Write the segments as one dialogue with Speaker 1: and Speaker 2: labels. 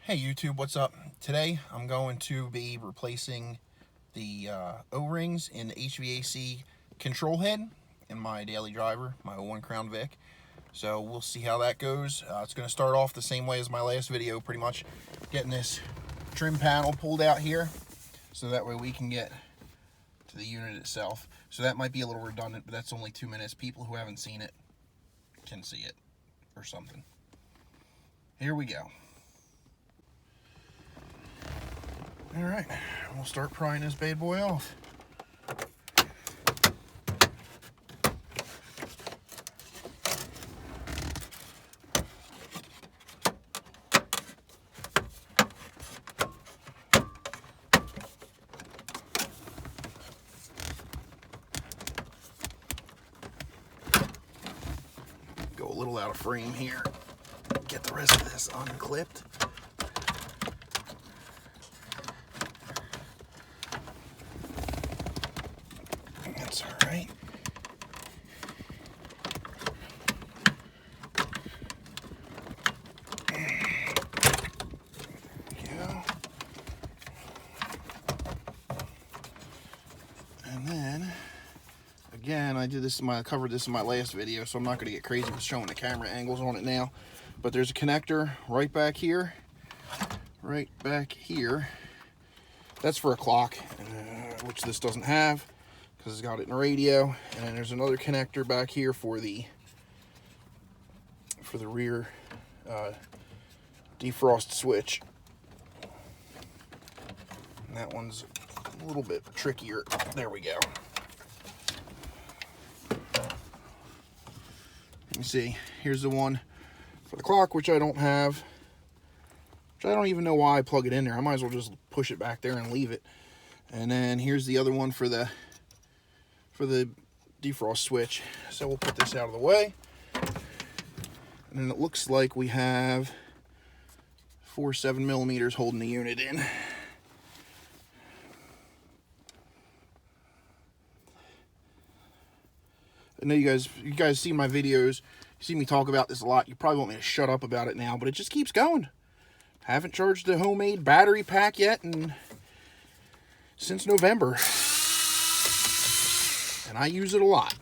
Speaker 1: Hey YouTube, what's up? Today I'm going to be replacing the O-rings in the HVAC control head in my daily driver, my 01 Crown Vic. So we'll see how that goes. It's going to start off the same way as my last video, pretty much getting this trim panel pulled out here so that way we can get to the unit itself. So that might be a little redundant, but that's only 2 minutes. People who haven't seen it can see it or something. Here we go. All right, we'll start prying this bad boy off. Go a little out of frame here. Get the rest of this unclipped. That's all right. There we go. And then, again, I covered this in my last video, so I'm not going to get crazy with showing the camera angles on it now. But there's a connector right back here. That's for a clock, which this doesn't have, because it's got it in a radio. And then there's another connector back here for the rear defrost switch. And that one's a little bit trickier. There we go. Let me see. Here's the one for the clock, which I don't have. Which I don't even know why I plug it in there. I might as well just push it back there and leave it. And then here's the other one for the defrost switch. So we'll put this out of the way. And then it looks like we have 4 7mm holding the unit in. I know you guys see my videos, you see me talk about this a lot. You probably want me to shut up about it now, but it just keeps going. Haven't charged the homemade battery pack yet since November. And I use it a lot.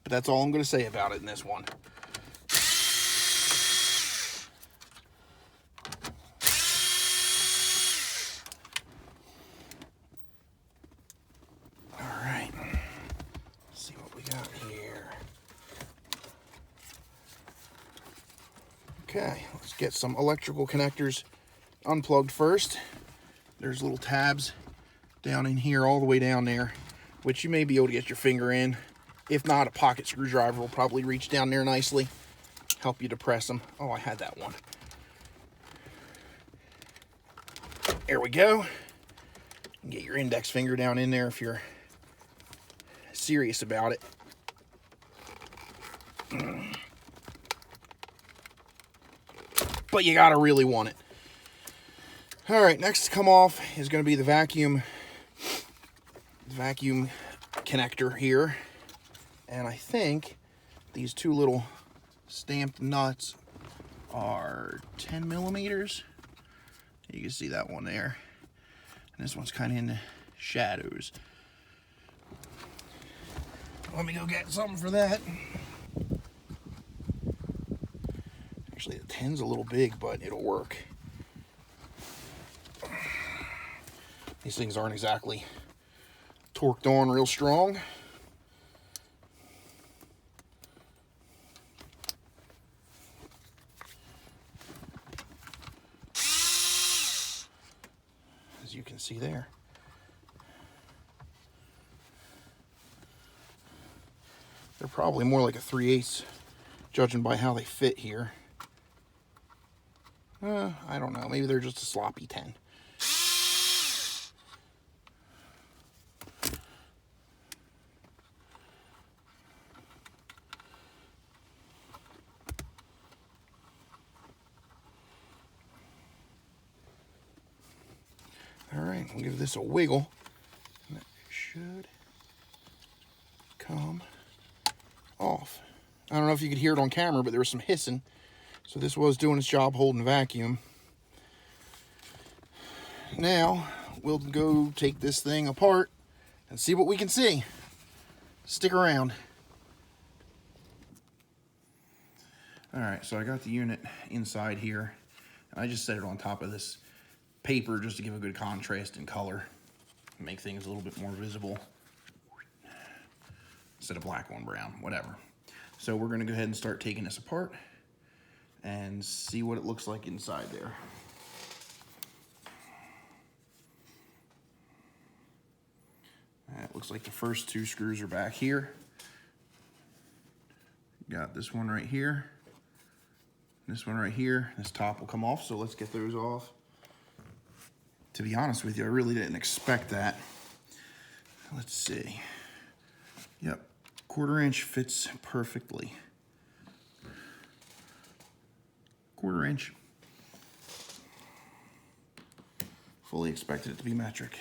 Speaker 1: But that's all I'm going to say about it in this one. All right. Let's see what we got here. Okay, let's get some electrical connectors unplugged first. There's little tabs down in here, all the way down there, which you may be able to get your finger in. If not, a pocket screwdriver will probably reach down there nicely, help you depress them. Oh, I had that one. There we go. You can get your index finger down in there if you're serious about it. But you gotta really want it. All right, next to come off is going to be the vacuum connector here. And I think these two little stamped nuts are 10mm. You can see that one there. And this one's kind of in the shadows. Let me go get something for that. Actually, the 10's a little big, but it'll work. These things aren't exactly torqued on real strong. As you can see there. They're probably more like a 3/8, judging by how they fit here. I don't know. Maybe they're just a sloppy 10. All right, we'll give this a wiggle. And that should come off. I don't know if you could hear it on camera, but there was some hissing. So this was doing its job holding vacuum. Now, we'll go take this thing apart and see what we can see. Stick around. All right, so I got the unit inside here. I just set it on top of this paper just to give a good contrast and color, make things a little bit more visible. Instead of black on brown, whatever. So we're gonna go ahead and start taking this apart and see what it looks like inside there. It looks like the first two screws are back here. Got this one right here. This one right here. This top will come off, so let's get those off. To be honest with you, I really didn't expect that. Let's see. Yep, 1/4 inch fits perfectly. 1/4 inch. Fully expected it to be metric.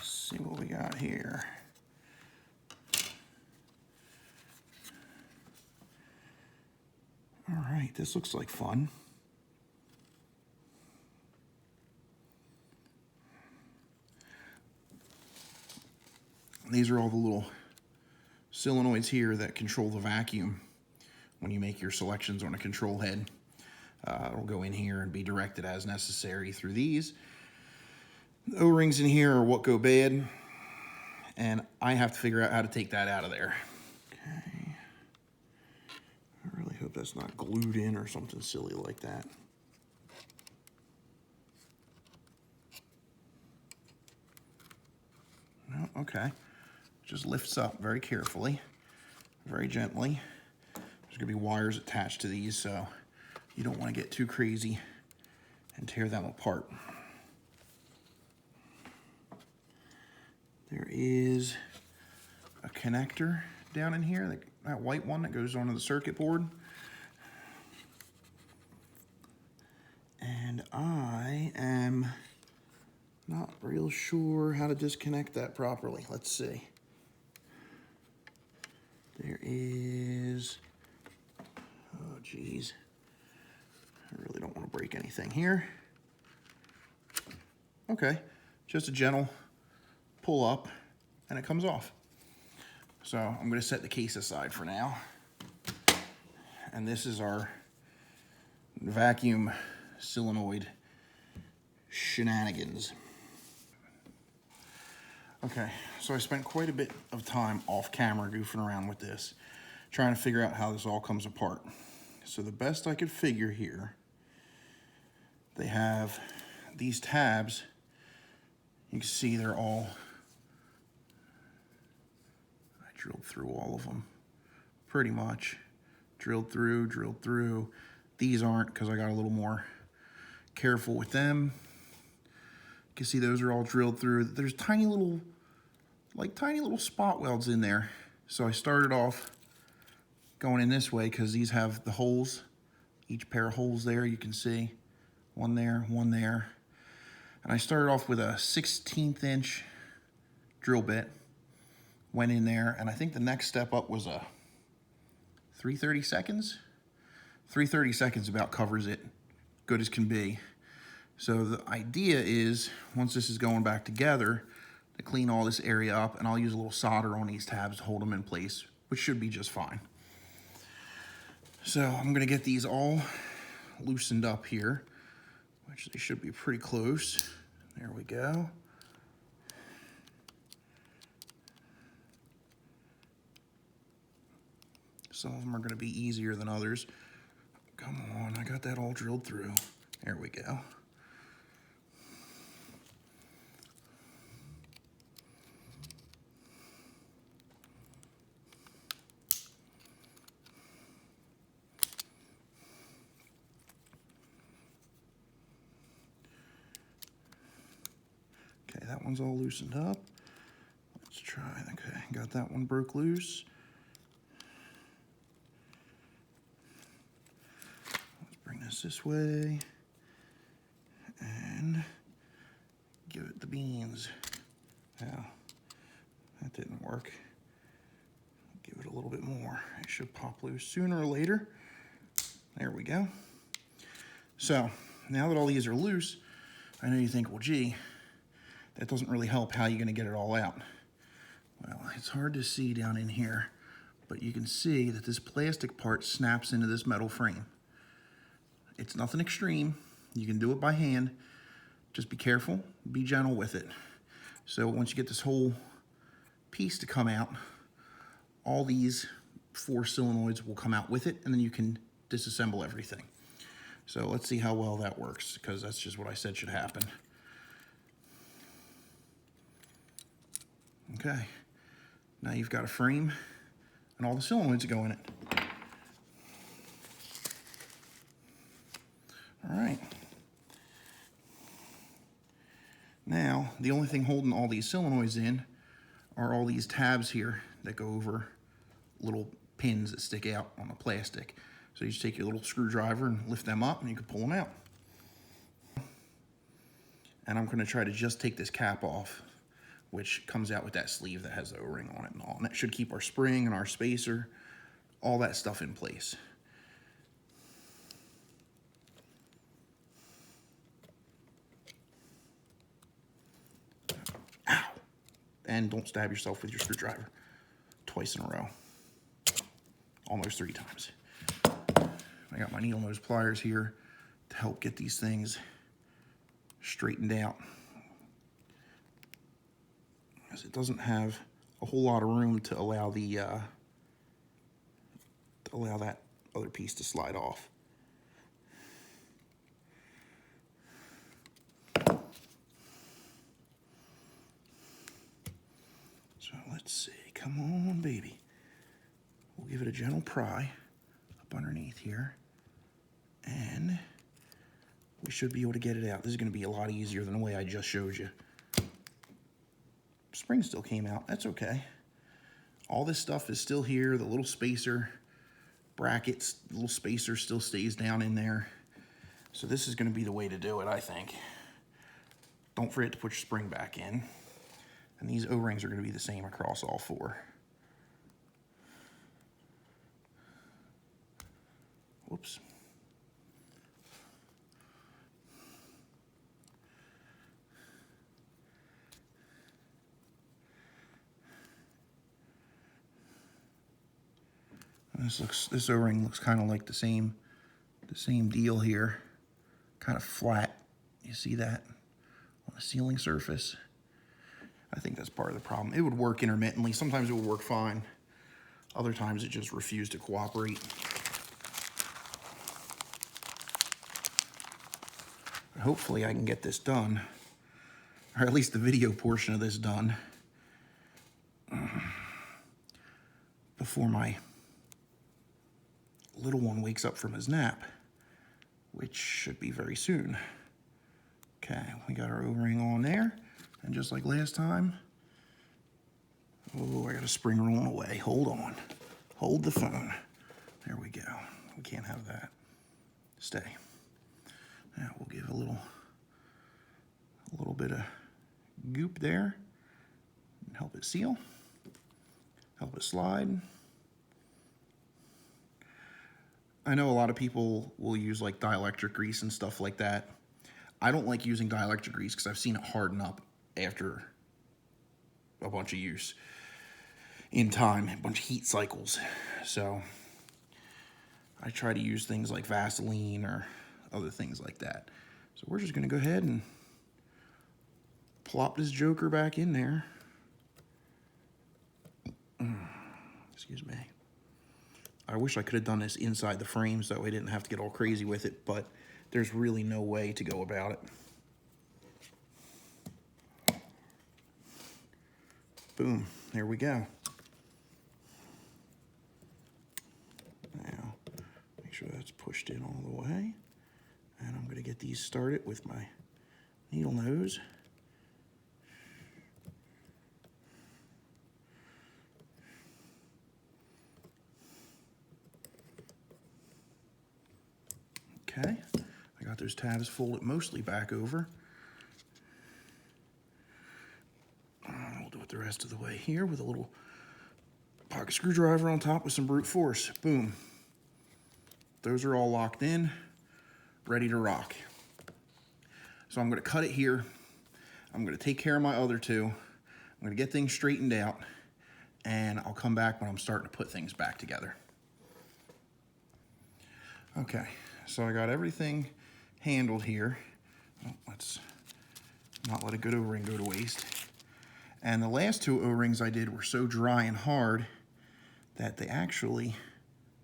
Speaker 1: See what we got here. All right, this looks like fun. These are all the little solenoids here that control the vacuum when you make your selections on a control head. It'll go in here and be directed as necessary through these. The O-rings in here are what go bad, and I have to figure out how to take that out of there. Okay. I really hope that's not glued in or something silly like that. No, okay. Just lifts up very carefully, very gently. There's gonna be wires attached to these, so you don't want to get too crazy and tear them apart. There is a connector down in here, that white one that goes onto the circuit board. And I am not real sure how to disconnect that properly. Let's see. There is, oh geez. I really don't want to break anything here. Okay, just a gentle pull up and it comes off. So I'm going to set the case aside for now. And this is our vacuum solenoid shenanigans. Okay, so I spent quite a bit of time off camera goofing around with this, trying to figure out how this all comes apart. So the best I could figure here, they have these tabs. You can see they're all, I drilled through all of them, pretty much. Drilled through. These aren't, because I got a little more careful with them. You can see those are all drilled through. There's tiny little spot welds in there. So I started off going in this way because these have the holes, each pair of holes there, you can see. One there, one there. And I started off with a 1/16 inch drill bit, went in there, and I think the next step up was a 3/32. 3/32 about covers it, good as can be. So the idea is, once this is going back together, to clean all this area up, and I'll use a little solder on these tabs to hold them in place, which should be just fine. So I'm gonna get these all loosened up here, which they should be pretty close. There we go. Some of them are gonna be easier than others. Come on, I got that all drilled through. There we go. Okay, that one's all loosened up. try. Okay, got that one broke loose. Let's bring this way and give it the beans. Now, that didn't work. Give it a little bit more. It should pop loose sooner or later. There we go. So, now that all these are loose, I know you think, well, gee, that doesn't really help. How are you going to get it all out? Well, it's hard to see down in here, but you can see that this plastic part snaps into this metal frame. It's nothing extreme. You can do it by hand. Just be careful, be gentle with it. So once you get this whole piece to come out, all these 4 solenoids will come out with it, and then you can disassemble everything. So let's see how well that works, because that's just what I said should happen. Okay, now you've got a frame and all the solenoids go in it. All right. Now, the only thing holding all these solenoids in are all these tabs here that go over little pins that stick out on the plastic. So you just take your little screwdriver and lift them up and you can pull them out. And I'm going to try to just take this cap off, which comes out with that sleeve that has the O-ring on it and all. And that should keep our spring and our spacer, all that stuff in place. Ow! And don't stab yourself with your screwdriver twice in a row. Almost 3 times. I got my needle nose pliers here to help get these things straightened out, because it doesn't have a whole lot of room to allow the that other piece to slide off. So let's see, come on, baby. We'll give it a gentle pry up underneath here, and we should be able to get it out. This is going to be a lot easier than the way I just showed you. Spring still came out. That's okay. All this stuff is still here. The little spacer brackets, the little spacer still stays down in there. So this is going to be the way to do it, I think. Don't forget to put your spring back in. And these O-rings are going to be the same across all 4. Whoops. This O-ring looks kind of like the same deal here, kind of flat. You see that on the sealing surface? I think that's part of the problem. It would work intermittently. Sometimes it would work fine. Other times it just refused to cooperate. But hopefully I can get this done, or at least the video portion of this done, before my little one wakes up from his nap, which should be very soon. Okay, we got our O-ring on there, and just like last time, oh, I got a spring rolling away. Hold on. Hold the phone. There we go. We can't have that. Stay. Now we'll give a little bit of goop there and help it seal, help it slide. I know a lot of people will use like dielectric grease and stuff like that. I don't like using dielectric grease because I've seen it harden up after a bunch of use in time, a bunch of heat cycles. So I try to use things like Vaseline or other things like that. So we're just going to go ahead and plop this joker back in there. Excuse me. I wish I could have done this inside the frame so I didn't have to get all crazy with it, but there's really no way to go about it. Boom, there we go. Now, make sure that's pushed in all the way. And I'm going to get these started with my needle nose. Okay, I got those tabs folded mostly back over. We'll do it the rest of the way here with a little pocket screwdriver on top with some brute force. Boom. Those are all locked in, ready to rock. So I'm going to cut it here. I'm going to take care of my other two. I'm going to get things straightened out, and I'll come back when I'm starting to put things back together. Okay, so I got everything handled here. Oh, let's not let a good O-ring go to waste. And the last two O-rings I did were so dry and hard that they actually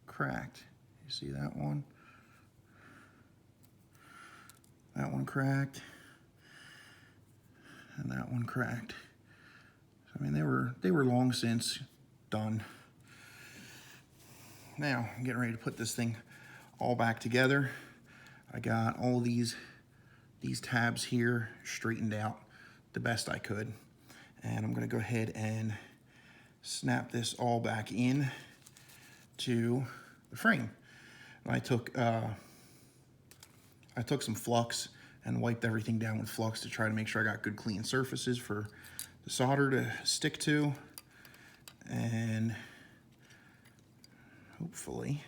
Speaker 1: cracked. You see that one? That one cracked. And that one cracked. So, I mean, they were long since done. Now, I'm getting ready to put this thing all back together. I got all these tabs here straightened out the best I could. And I'm gonna go ahead and snap this all back in to the frame. And I took some flux and wiped everything down with flux to try to make sure I got good clean surfaces for the solder to stick to. And hopefully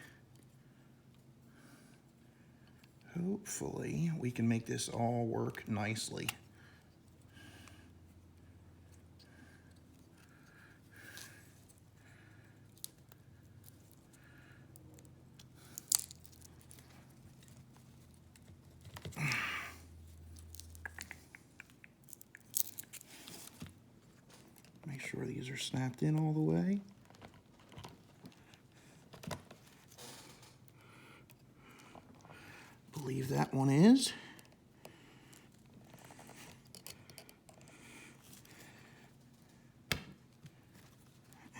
Speaker 1: we can make this all work nicely. Make sure these are snapped in all the way. Believe that one is.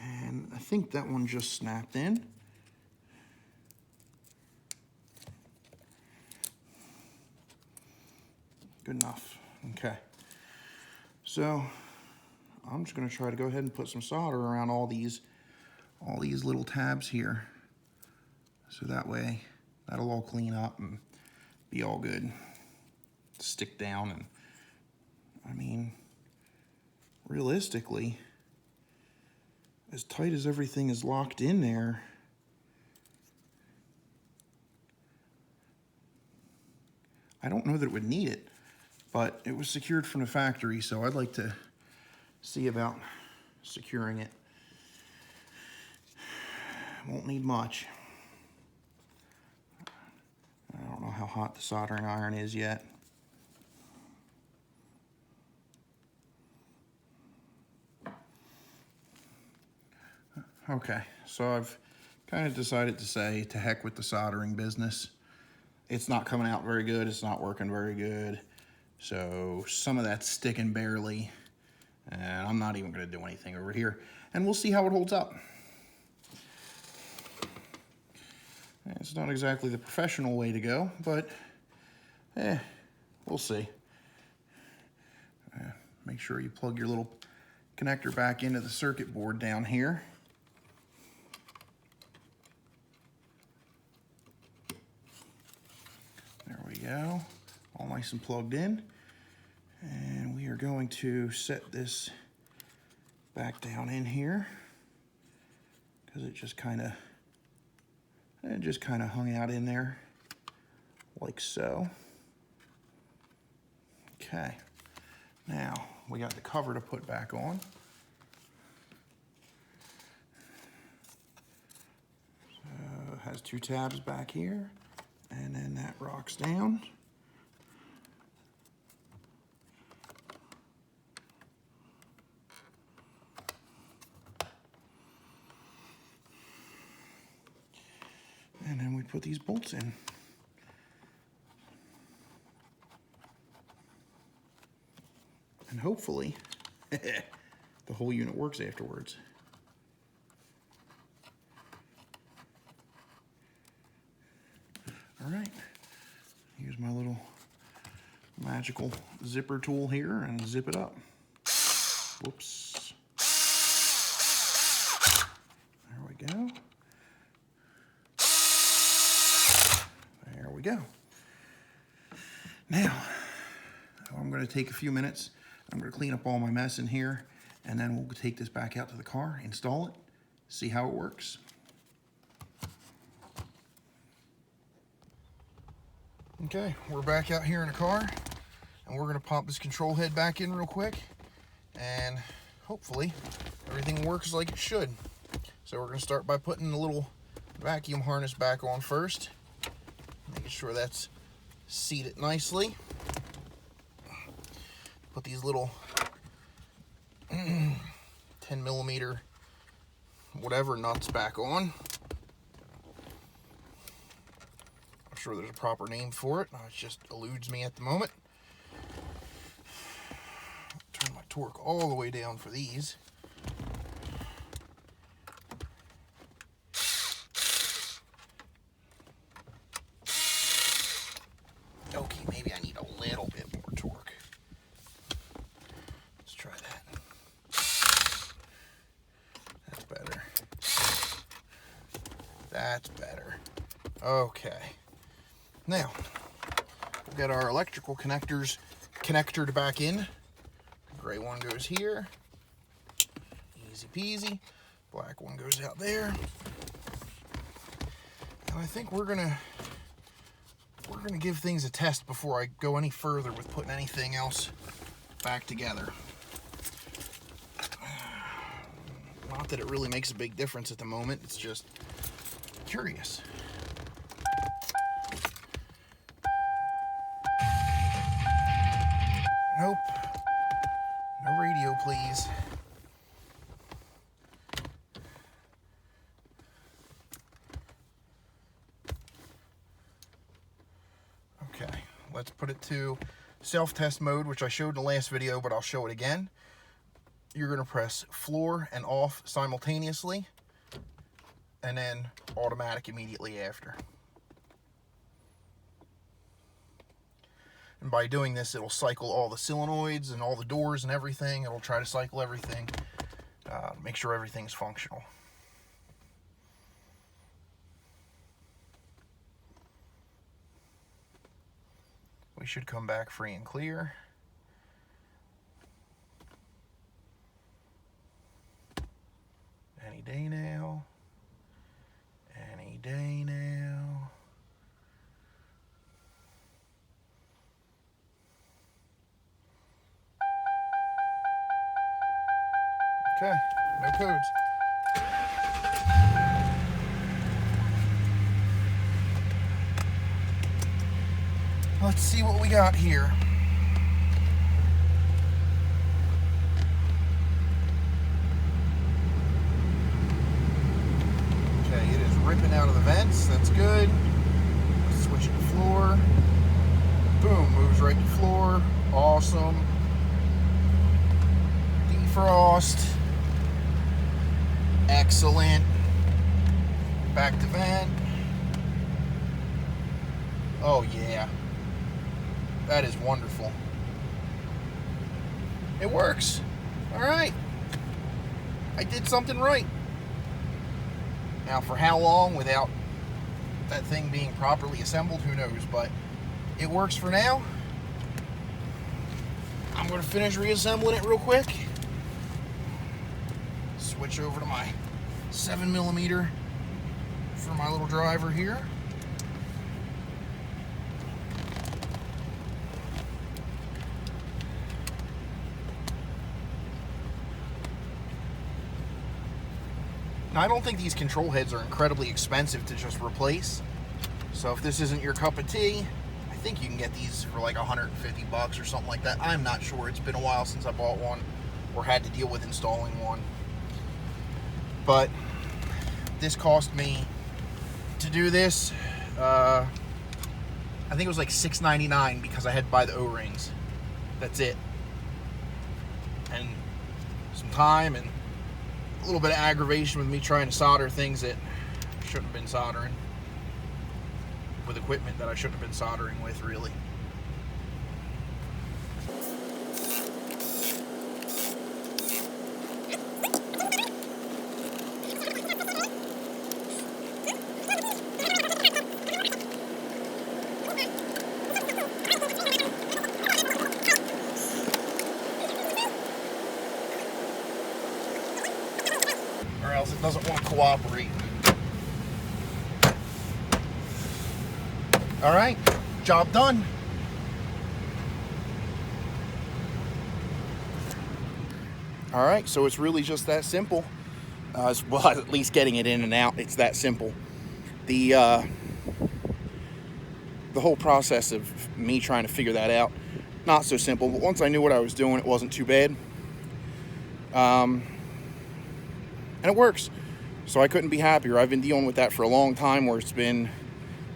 Speaker 1: And I think that one just snapped in. Good enough. Okay. So I'm just going to try to go ahead and put some solder around all these little tabs here. So that way that'll all clean up and be all good. Stick down, and I mean, realistically, as tight as everything is locked in there, I don't know that it would need it, but it was secured from the factory, so I'd like to see about securing it. Won't need much. I don't know how hot the soldering iron is yet. Okay, so I've kind of decided to say to heck with the soldering business. It's not coming out very good. It's not working very good. So some of that's sticking barely, and I'm not even going to do anything over here. And we'll see how it holds up. It's not exactly the professional way to go, but we'll see. Make sure you plug your little connector back into the circuit board down here. There we go, all nice and plugged in. And we are going to set this back down in here because it just kind of hung out in there like so. Okay, now we got the cover to put back on. So it has two tabs back here, and then that rocks down. And then we put these bolts in. And hopefully, the whole unit works afterwards. All right, here's my little magical zipper tool here, and zip it up. Whoops. There we go. There we go. Now, I'm going to take a few minutes. I'm going to clean up all my mess in here, and then we'll take this back out to the car, install it, see how it works. Okay, we're back out here in the car, and we're going to pop this control head back in real quick, and hopefully everything works like it should. So we're going to start by putting the little vacuum harness back on first, making sure that's seated nicely. Put these little 10mm whatever nuts back on. I'm sure there's a proper name for it. It just eludes me at the moment. Turn my torque all the way down for these. Okay, maybe I need a little bit more torque. Let's try that. That's better. That's better. Okay. Now, we've got our electrical connectors connectored back in. The gray one goes here. Easy peasy. Black one goes out there. And I think we're gonna give things a test before I go any further with putting anything else back together. Not that it really makes a big difference at the moment, it's just curious. Nope. No radio, please. Okay, let's put it to self-test mode, which I showed in the last video, but I'll show it again. You're going to press floor and off simultaneously, and then automatic immediately after. And by doing this, it'll cycle all the solenoids and all the doors and everything. It'll try to cycle everything, make sure everything's functional. We should come back free and clear. Any day now. Any day now. Okay, no codes. Let's see what we got here. Okay, it is ripping out of the vents. That's good. Let's switch it to floor. Boom, moves right to floor. Awesome. Defrost. Excellent. Back to vent. Oh yeah. That is wonderful. It works. All right. I did something right. Now, for how long without that thing being properly assembled, who knows, but it works for now. I'm going to finish reassembling it real quick. Switch over to my 7mm for my little driver here. Now, I don't think these control heads are incredibly expensive to just replace. So if this isn't your cup of tea, I think you can get these for like $150 or something like that. I'm not sure. It's been a while since I bought one or had to deal with installing one. But this cost me to do this, I think it was like $6.99 because I had to buy the O-rings. That's it. And some time and a little bit of aggravation with me trying to solder things that I shouldn't have been soldering with equipment that I shouldn't have been soldering with, really. else. It doesn't want to cooperate. All right, job done. All right, so it's really just that simple. Well, at least getting it in and out, it's that simple. The whole process of me trying to figure that out, not so simple, but once I knew what I was doing, it wasn't too bad. And it works. So I couldn't be happier. I've been dealing with that for a long time, where it's been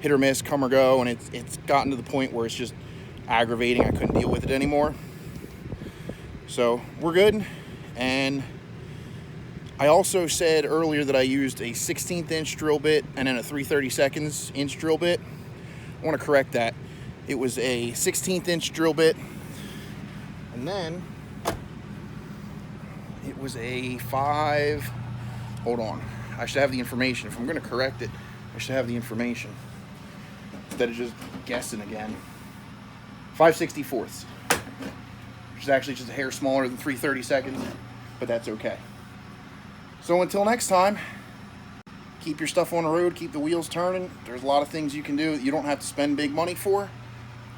Speaker 1: hit or miss, come or go, and it's gotten to the point where it's just aggravating. I couldn't deal with it anymore. So we're good. And I also said earlier that I used a 16th inch drill bit and then a 3/32 inch drill bit. I want to correct that. It was a 16th inch drill bit, and then it was a hold on, I should have the information. If I'm going to correct it, I should have the information instead of just guessing again. 5/64, which is actually just a hair smaller than 3/32, but that's okay. So until next time, keep your stuff on the road, keep the wheels turning. There's a lot of things you can do that you don't have to spend big money for.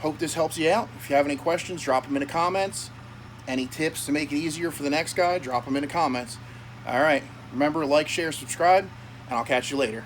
Speaker 1: Hope this helps you out. If you have any questions, drop them in the comments. Any tips to make it easier for the next guy, drop them in the comments. All right, remember, like, share, subscribe, and I'll catch you later.